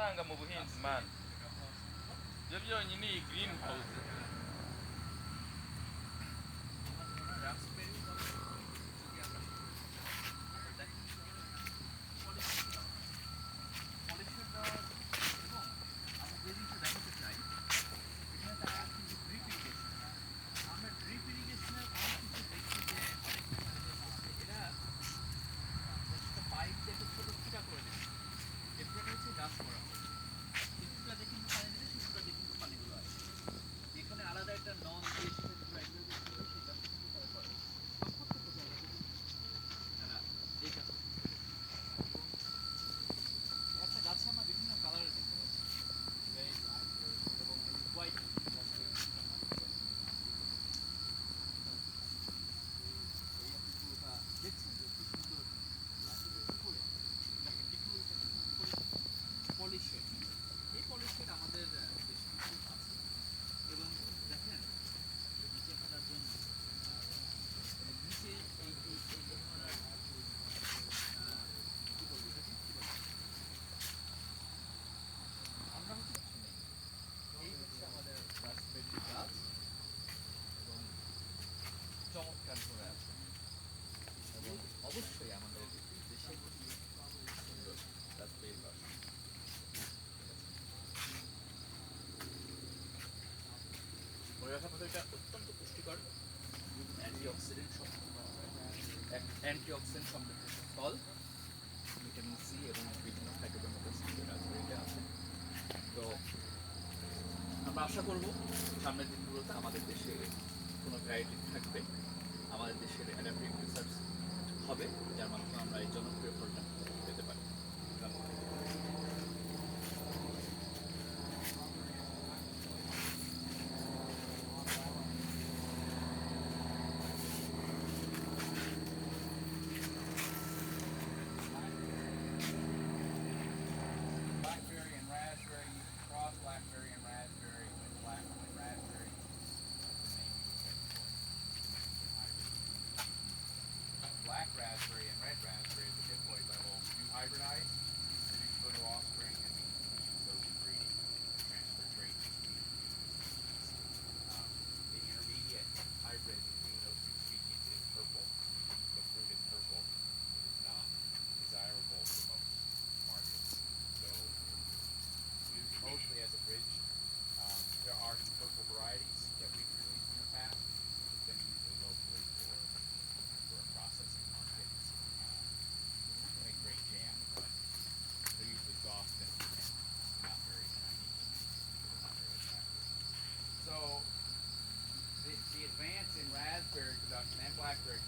amafaranga mu buhinzi mani. Ibyo byonyine iyi green house. অবশ্যই আমাদের দেশে সুন্দর রাজবাড়ির রস। মরিচা পাতাটা অত্যন্ত পুষ্টিকর, অ্যান্টিঅক্সিডেন্ট সমৃদ্ধ ফল, ভিটামিন সি এবং বিভিন্ন ফাইটোকেমিক্যালস রাজবাড়িতে আছে। তো আমরা আশা করব সামনের দিনগুলোতে আমাদের দেশে কোনো ভ্যারাইটি থাকবে, আমাদের দেশের অ্যাডাপ্টিভ রিসার্চ হবে, যার মাধ্যমে আমরা এই জনপ্রিয় ফলটা পেতে পারি। Blackberry and raspberry, you can cross blackberry and raspberry with raspberry. Black raspberry and red raspberry at the diploid level do hybridize, produce fertile offspring, and use those in breeding, transfer traits. The intermediate hybrid between those two species is purple. The fruit is purple. It is not desirable for most markets. So used mostly as a bridge. There are some purple varieties that we've released in the past. We've been usually locally for a processing market. They make great jam, but they're usually soft and not very shiny, not very attractive. So the advance in raspberry production and blackberry